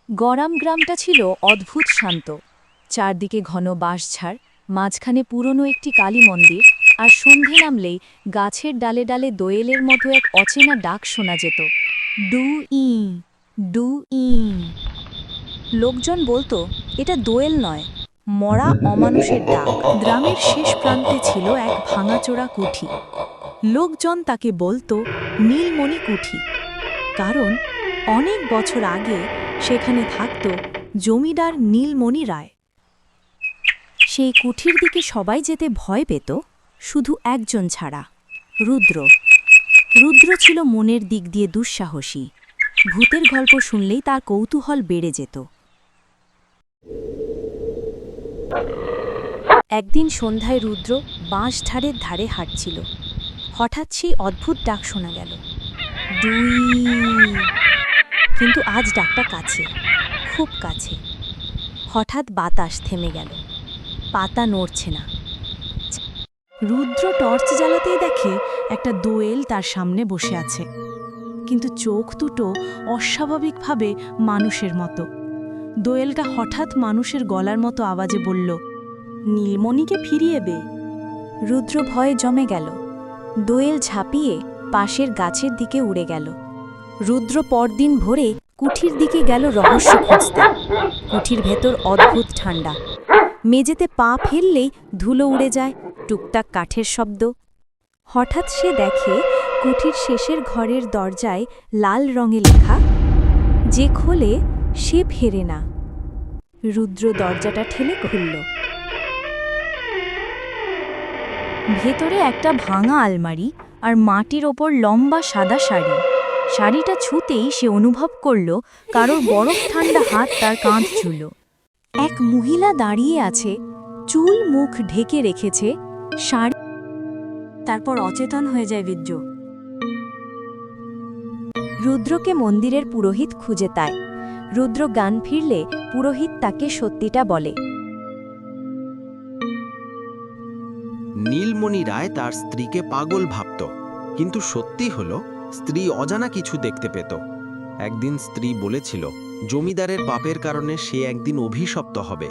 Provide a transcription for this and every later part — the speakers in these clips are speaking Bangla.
গরাম গ্রামটা ছিল অদ্ভুত শান্ত। চারদিকে ঘন বাঁশঝাড়, মাঝখানে পুরনো একটি কালী মন্দির, আর সন্ধে নামলেই গাছের ডালে ডালে দোয়েলের মতো এক অচেনা ডাক শোনা যেত। Do we, do we. লোকজন বলতো এটা দোয়েল নয়, মরা অমানুষের ডাক। গ্রামের শেষ প্রান্তে ছিল এক ভাঙাচোরা কুঠি। লোকজন তাকে বলতো নীলমণি কুঠি, কারণ অনেক বছর আগে সেখানে থাকত জমিদার নীলমণি রায়। সেই কুঠির দিকে সবাই যেতে ভয় পেত, শুধু একজন ছাড়া, রুদ্র। রুদ্র ছিল মনের দিক দিয়ে দুঃসাহসী। ভূতের গল্প শুনলেই তার কৌতূহল বেড়ে যেত। একদিন সন্ধ্যায় রুদ্র বাঁশঝাড়ের ধারে হাঁটছিল। হঠাৎ সেই অদ্ভুত ডাক শোনা গেল, ডুই। কিন্তু আজ ডাকটা কাছে, খুব কাছে। হঠাৎ বাতাস থেমে গেল, পাতা নড়ছে না। রুদ্র টর্চ জ্বালাতেই দেখে একটা দোয়েল তার সামনে বসে আছে, কিন্তু চোখ দুটো অস্বাভাবিকভাবে মানুষের মতো। দোয়েলটা হঠাৎ মানুষের গলার মতো আওয়াজে বলল, নীলমণিকে ফিরিয়ে দে। রুদ্র ভয়ে জমে গেল। দোয়েল ঝাঁপিয়ে পাশের গাছের দিকে উড়ে গেল। রুদ্র পরদিন ভোরে কুঠির দিকে গেল রহস্য খুঁজতে। কুঠির ভেতর অদ্ভুত ঠান্ডা, মেঝেতে পা ফেললেই ধুলো উড়ে যায়, টুকটাক কাঠের শব্দ। হঠাৎ সে দেখে কুঠির শেষের ঘরের দরজায় লাল রঙে লেখা, যে খোলে সে ফেরে না। রুদ্র দরজাটা ঠেলে খুলল। ভেতরে একটা ভাঙা আলমারি আর মাটির ওপর লম্বা সাদা শাড়ি। শাড়িটা ছুঁতেই সে অনুভব করল কারোর বরফ ঠান্ডা হাত তার কাঁধ ছুঁল। এক মহিলা দাঁড়িয়ে আছে, চুল মুখ ঢেকে রেখেছে, শাড়ি। তারপর অচেতন হয়ে যায় বীর্য। রুদ্রকে মন্দিরের পুরোহিত খুঁজে তায়। রুদ্র গান ফিরলে পুরোহিত তাকে সত্যিটা বলে। নীলমণি রায় তার স্ত্রীকে পাগল ভাবত, কিন্তু সত্যি হলো স্ত্রী অজানা কিছু দেখতে পেত। একদিন স্ত্রী বলেছিল জমিদারের পাপের কারণে সে একদিন অভিশপ্ত হবে।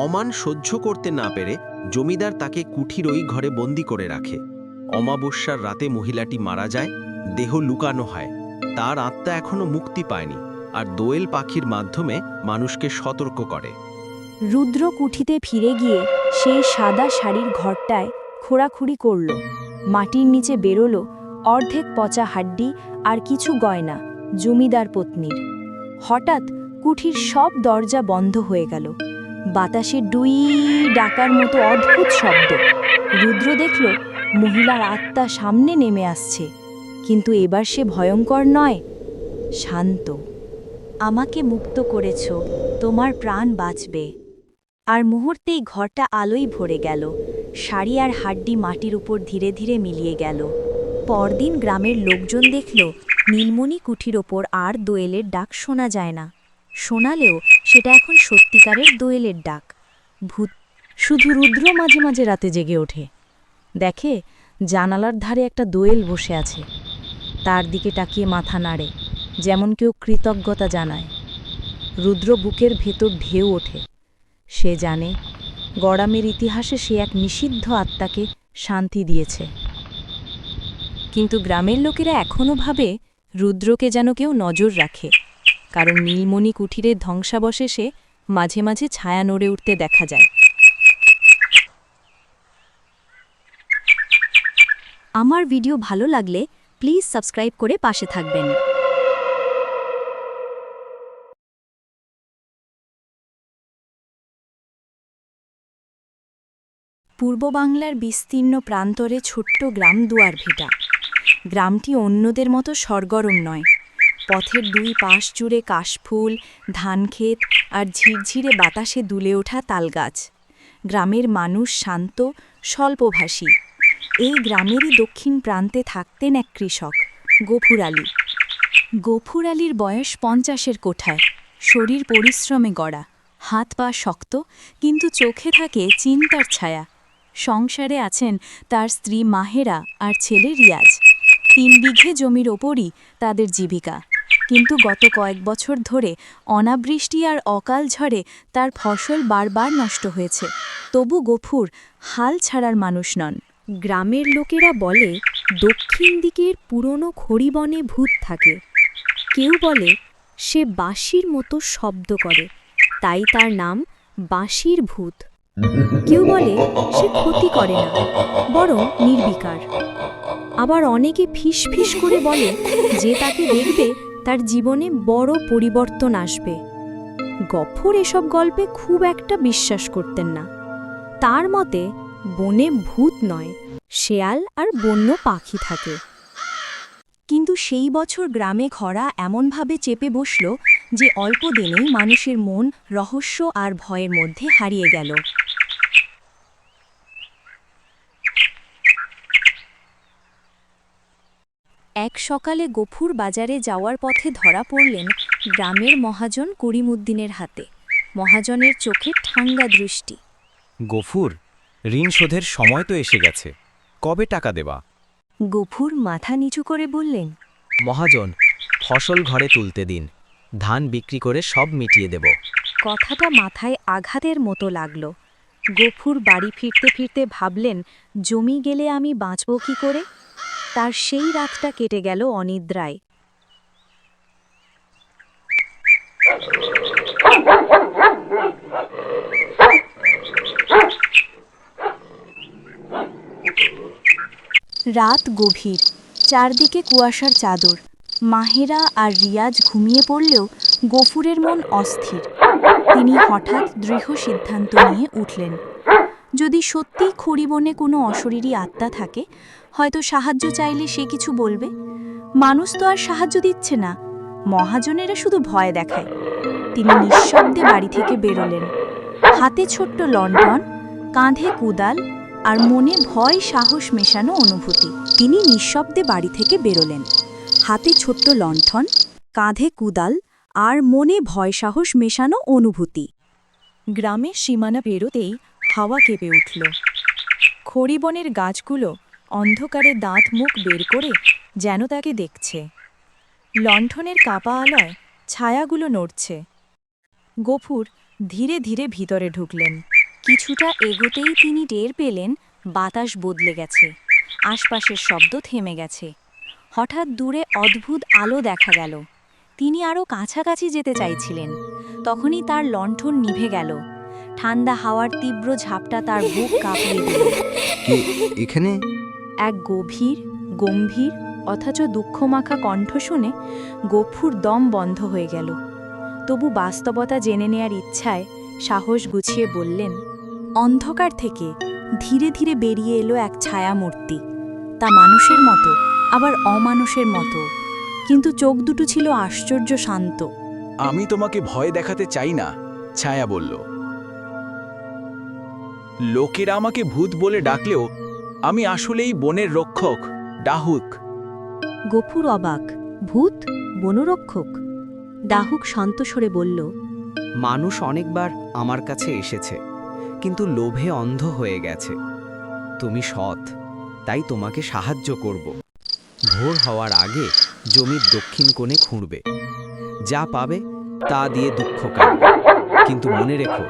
অমান সহ্য করতে না পেরে জমিদার তাকে কুঠির ওই ঘরে বন্দি করে রাখে। অমাবস্যার রাতে মহিলাটি মারা যায়, দেহ লুকানো হয়। তার আত্মা এখনো মুক্তি পায়নি, আর দোয়েল পাখির মাধ্যমে মানুষকে সতর্ক করে। রুদ্র কুঠিতে ফিরে গিয়ে সেই সাদা শাড়ির ঘরটায় খোঁড়াখুড়ি করল। মাটির নিচে বেরোলো অর্ধেক পচা হাড্ডি আর কিছু গয়না জমিদার পত্নীর। হঠাৎ কুঠির সব দরজা বন্ধ হয়ে গেল। বাতাসে ডুই ডাকার মতো অদ্ভুত শব্দ। রুদ্র দেখল মহিলার আত্মা সামনে নেমে আসছে, কিন্তু এবার সে ভয়ঙ্কর নয়, শান্ত। আমাকে মুক্ত করেছ, তোমার প্রাণ বাঁচবে। আর মুহূর্তেই ঘরটা আলোয় ভরে গেল। শাড়ি আর হাড্ডি মাটির উপর ধীরে ধীরে মিলিয়ে গেল। পরদিন গ্রামের লোকজন দেখল নীলমণি কুঠির ওপর আর দোয়েলের ডাক শোনা যায় না। শোনালেও সেটা এখন সত্যিকারের দোয়েলের ডাক। ভূত শুধু রুদ্র মাঝে মাঝে রাতে জেগে ওঠে, দেখে জানালার ধারে একটা দোয়েল বসে আছে, তার দিকে তাকিয়ে মাথা নাড়ে, যেমন কেউ কৃতজ্ঞতা জানায়। রুদ্র বুকের ভেতর ঢেউ ওঠে। সে জানে গরামের ইতিহাসে সে এক নিষিদ্ধ আত্মাকে শান্তি দিয়েছে। কিন্তু গ্রামের লোকেরা এখনও ভাবে রুদ্রকে যেন কেউ নজর রাখে, কারণ নীলমণি কুঠিরের ধ্বংসাবশেষে মাঝে মাঝে ছায়া নড়ে উঠতে দেখা যায়। আমার ভিডিও ভালো লাগলে প্লিজ সাবস্ক্রাইব করে পাশে থাকবেন। পূর্ব বাংলার বিস্তীর্ণ প্রান্তরে ছোট্ট গ্রাম দুয়ারভিটা। গ্রামটি অন্যদের মতো সরগরম নয়। পথের দুই পাশ জুড়ে কাশফুল, ধানক্ষেত আর ঝিরঝিরে বাতাসে দুলে ওঠা তালগাছ। গ্রামের মানুষ শান্ত, স্বল্পভাষী। এই গ্রামেরই দক্ষিণ প্রান্তে থাকতেন এক কৃষক, গফুর আলী। গফুর আলীর বয়স 50-এর কোঠায়, শরীর পরিশ্রমে গড়া, হাত পা শক্ত, কিন্তু চোখে থাকে চিন্তার ছায়া। সংসারে আছেন তার স্ত্রী মাহেরা আর ছেলে রিয়াজ। 3 বিঘে জমির ওপরই তাদের জীবিকা। কিন্তু গত কয়েক বছর ধরে অনাবৃষ্টি আর অকাল ঝড়ে তার ফসল বারবার নষ্ট হয়েছে। তবু গফুর হাল ছাড়ার মানুষ নন। গ্রামের লোকেরা বলে দক্ষিণ দিকের পুরনো খড়িবনে ভূত থাকে। কেউ বলে সে বাঁশির মতো শব্দ করে, তাই তার নাম বাঁশির ভূত। কেউ বলে সে ক্ষতি করে না, বরং নির্বিকার। আবার অনেকে ফিস ফিস করে বলে যে তাকে দেখবে তার জীবনে বড় পরিবর্তন আসবে। গফুর এসব গল্পে খুব একটা বিশ্বাস করতেন না। তার মতে বনে ভূত নয়, শেয়াল আর বন্য পাখি থাকে। কিন্তু সেই বছর গ্রামে খরা এমনভাবে চেপে বসল যে অল্প দিনেই মানুষের মন রহস্য আর ভয়ের মধ্যে হারিয়ে গেল। এক সকালে গফুর বাজারে যাওয়ার পথে ধরা পড়লেন গ্রামের মহাজন করিমউদ্দিনের হাতে। মহাজনের চোখে ঠান্ডা দৃষ্টি। গফুর, ঋণ শোধের সময় তো এসে গেছে, কবে টাকা দেবা? গফুর মাথা নিচু করে বললেন, মহাজন, ফসল ঘরে তুলতে দিন, ধান বিক্রি করে সব মিটিয়ে দেব। কথাটা মাথায় আঘাতের মতো লাগল। গফুর বাড়ি ফিরতে ফিরতে ভাবলেন, জমি গেলে আমি বাঁচব কি করে? তার সেই রাতটা কেটে গেল অনিদ্রায়। রাত গভীর, চারদিকে কুয়াশার চাদর। মাহেরা আর রিয়াজ ঘুমিয়ে পড়লেও গফুরের মন অস্থির। তিনি হঠাৎ দৃঢ় সিদ্ধান্ত নিয়ে উঠলেন। যদি সত্যিই খড়িবনে কোনো অশরীরী আত্মা থাকে, হয়তো সাহায্য চাইলে সে কিছু বলবে। মানুষ তো আর সাহায্য দিচ্ছে না, মহাজনেরা শুধু ভয় দেখায়। তিনি নিঃশব্দে বাড়ি থেকে বেরোলেন। হাতে ছোট্ট লণ্ঠন, কাঁধে কুদাল আর মনে ভয় সাহস মেশানো অনুভূতি। তিনি নিঃশব্দে বাড়ি থেকে বেরোলেন, হাতে ছোট্ট লণ্ঠন, কাঁধে কুদাল আর মনে ভয় সাহস মেশানো অনুভূতি। গ্রামের সীমানা পেরোতেই হাওয়া কেঁপে উঠল। খড়িবনের গাছগুলো অন্ধকারে দাঁত মুখ বের করে যেন তাকে দেখছে। লণ্ঠনের কাপা আলোয় ছায়াগুলো নড়ছে। গফুর ধীরে ধীরে ভিতরে ঢুকলেন। কিছুটা এগোতেই তিনি টের পেলেন বাতাস বদলে গেছে, আশপাশের শব্দ থেমে গেছে। হঠাৎ দূরে অদ্ভুত আলো দেখা গেল। তিনি আরও কাছাকাছি যেতে চাইছিলেন, তখনই তার লণ্ঠন নিভে গেল। ঠান্ডা হাওয়ার তীব্র ঝাপটা তার বুক কাঁপিয়ে দিল। এখানে এক গম্ভীর অথচ দুঃখমাখা কণ্ঠ শুনে গফুর দম বন্ধ হয়ে গেল। তবু বাস্তবতা জেনে নেয়ার ইচ্ছায় সাহস গুছিয়ে বললেন, অন্ধকার থেকে ধীরে ধীরে বেরিয়ে এলো এক ছায়ামূর্তি। তা মানুষের মতো, আবার অমানুষের মতো, কিন্তু চোখ দুটো ছিল আশ্চর্য শান্ত। আমি তোমাকে ভয় দেখাতে চাই না, ছায়া বলল। লোকেরা আমাকে ভূত বলে ডাকলেও আমি আসলেই বনের রক্ষক, ডাহুক। গফুর অবাক। ভূত? বনরক্ষক? ডাহুক শান্ত স্বরে বলল, মানুষ অনেকবার আমার কাছে এসেছে, কিন্তু লোভে অন্ধ হয়ে গেছে। তুমি সৎ, তাই তোমাকে সাহায্য করব। ভোর হওয়ার আগে জমির দক্ষিণ কোণে খুঁড়বে, যা পাবে তা দিয়ে দুঃখ কাটবে, কিন্তু মনে রেখো,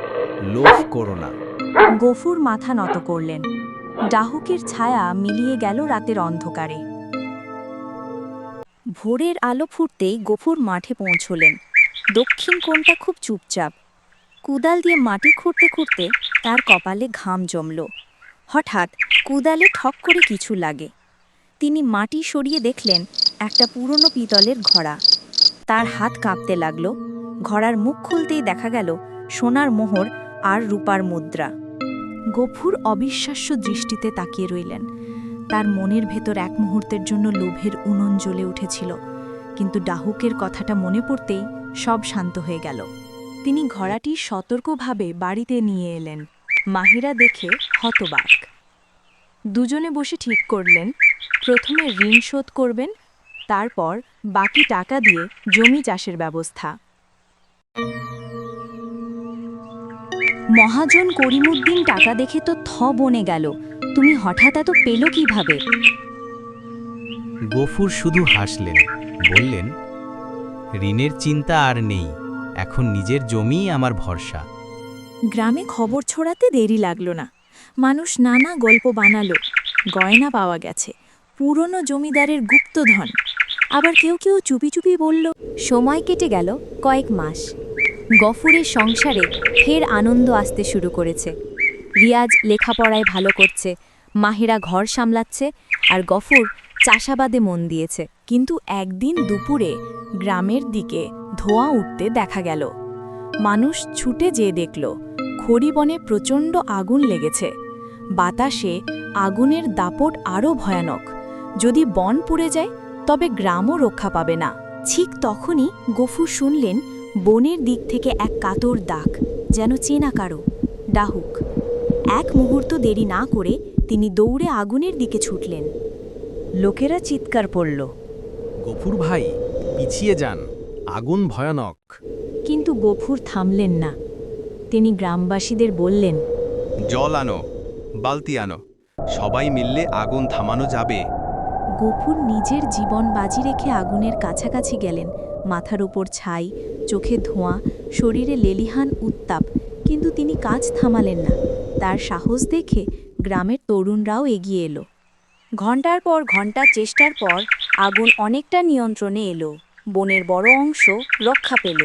লোভ করো না। গফুর মাথা নত করলেন। ডাহুকের ছায়া মিলিয়ে গেল রাতের অন্ধকারে। ভোরের আলো ফুটতেই গফুর মাঠে পৌঁছলেন। দক্ষিণ কোণটা খুব চুপচাপ। কুদাল দিয়ে মাটি খুঁড়তে খুঁড়তে তার কপালে ঘাম জমল। হঠাৎ কুদালে ঠক করে কিছু লাগে। তিনি মাটি সরিয়ে দেখলেন একটা পুরনো পিতলের ঘড়া। তার হাত কাঁপতে লাগল। ঘড়ার মুখ খুলতেই দেখা গেল সোনার মোহর আর রূপার মুদ্রা। গফুর অবিশ্বাস্য দৃষ্টিতে তাকিয়ে রইলেন। তার মনের ভেতর এক মুহূর্তের জন্য লোভের উনুন জ্বলে উঠেছিল, কিন্তু ডাহুকের কথাটা মনে পড়তেই সব শান্ত হয়ে গেল। তিনি ঘোড়াটি সতর্কভাবে বাড়িতে নিয়ে এলেন। মাহিরা দেখে হতবাক। দুজনে বসে ঠিক করলেন, প্রথমে ঋণ শোধ করবেন, তারপর বাকি টাকা দিয়ে জমি চাষের ব্যবস্থা। মহাজন করিমউদ্দিন টাকা দেখে তো থ বনে গেল। তুমি হঠাৎ এত পেল কিভাবে? গফুর শুধু হাসলেন, বললেন, ঋণের চিন্তা আর নেই, এখন নিজের জমিই আমার ভরসা। গ্রামে খবর ছড়াতে দেরি লাগলো না। মানুষ নানা গল্প বানালো। গয়না পাওয়া গেছে, পুরনো জমিদারের গুপ্তধন। আবার কেউ কেউ চুপি চুপি বলল। সময় কেটে গেল কয়েক মাস। গফুরের সংসারে ফের আনন্দ আসতে শুরু করেছে। রিয়াজ লেখাপড়ায় ভালো করছে, মাহিরা ঘর সামলাচ্ছে, আর গফুর চাষাবাদে মন দিয়েছে। কিন্তু একদিন দুপুরে গ্রামের দিকে ধোঁয়া উঠতে দেখা গেল। মানুষ ছুটে যেয়ে দেখল খড়িবনে প্রচণ্ড আগুন লেগেছে। বাতাসে আগুনের দাপট আরও ভয়ানক। যদি বন পুড়ে যায় তবে গ্রামও রক্ষা পাবে না। ঠিক তখনই গফুর শুনলেন বনের দিক থেকে এক কাতর ডাক, যেন চেনা কারো, ডাহুক। এক মুহূর্ত দেরি না করে তিনি দৌড়ে আগুনের দিকে ছুটলেন। লোকেরা চিৎকার পড়ল, গফুর ভাই, পিছিয়ে যান, আগুন ভয়ানক। কিন্তু গফুর থামলেন না। তিনি গ্রামবাসীদের বললেন, জল আনো, বালতি আনো, সবাই মিললে আগুন থামানো যাবে। গফুর নিজের জীবন বাজি রেখে আগুনের কাছাকাছি গেলেন। মাথার উপর ছাই, চোখে ধোঁয়া, শরীরে লেলিহান উত্তাপ, কিন্তু তিনি কাজ থামালেন না। তার সাহস দেখে গ্রামের তরুণরাও এগিয়ে এলো। ঘণ্টার পর ঘণ্টা চেষ্টার পর আগুন অনেকটা নিয়ন্ত্রণে এলো। বনের বড় অংশ রক্ষা পেল।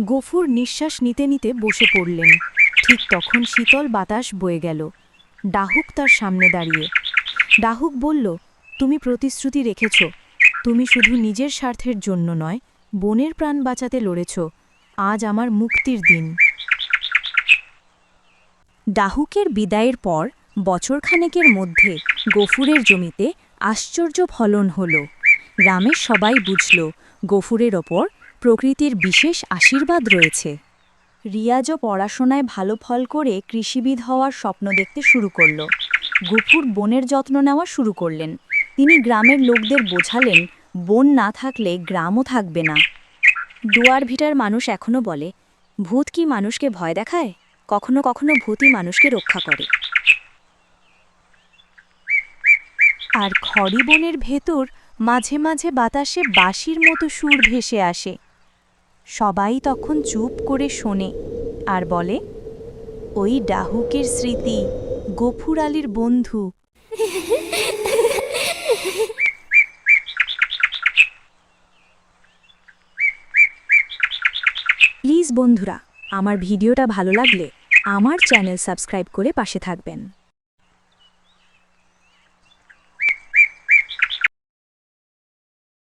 গফুর নিঃশ্বাস নিতে নিতে বসে পড়লেন। ঠিক তখন শীতল বাতাস বয়ে গেল। ডাহুক তার সামনে দাঁড়িয়ে। ডাহুক বলল, তুমি প্রতিশ্রুতি রেখেছ। তুমি শুধু নিজের স্বার্থের জন্য নয়, বনের প্রাণ বাঁচাতে লড়েছ। আজ আমার মুক্তির দিন। ডাহুকের বিদায়ের পর বছরখানেকের মধ্যে গফুরের জমিতে আশ্চর্য ফলন হল। গ্রামের সবাই বুঝল গফুরের ওপর প্রকৃতির বিশেষ আশীর্বাদ রয়েছে। রিয়াজও পড়াশোনায় ভালো ফল করে কৃষিবিদ হওয়ার স্বপ্ন দেখতে শুরু করল। গফুর বনের যত্ন নেওয়া শুরু করলেন। তিনি গ্রামের লোকদের বোঝালেন, বন না থাকলে গ্রামও থাকবে না। দুয়ার ভিটার মানুষ এখনও বলে, ভূত কি মানুষকে ভয় দেখায়? কখনো কখনো ভূতই মানুষকে রক্ষা করে। আর খড়িবনের ভেতর মাঝে মাঝে বাতাসে বাঁশির মতো সুর ভেসে আসে। সবাই তখন চুপ করে শোনে আর বলে, ওই ডাহুকের স্মৃতি, গফুর আলীর বন্ধু। প্লিজ বন্ধুরা, আমার ভিডিওটা ভালো লাগলে আমার চ্যানেল সাবস্ক্রাইব করে পাশে থাকবেন।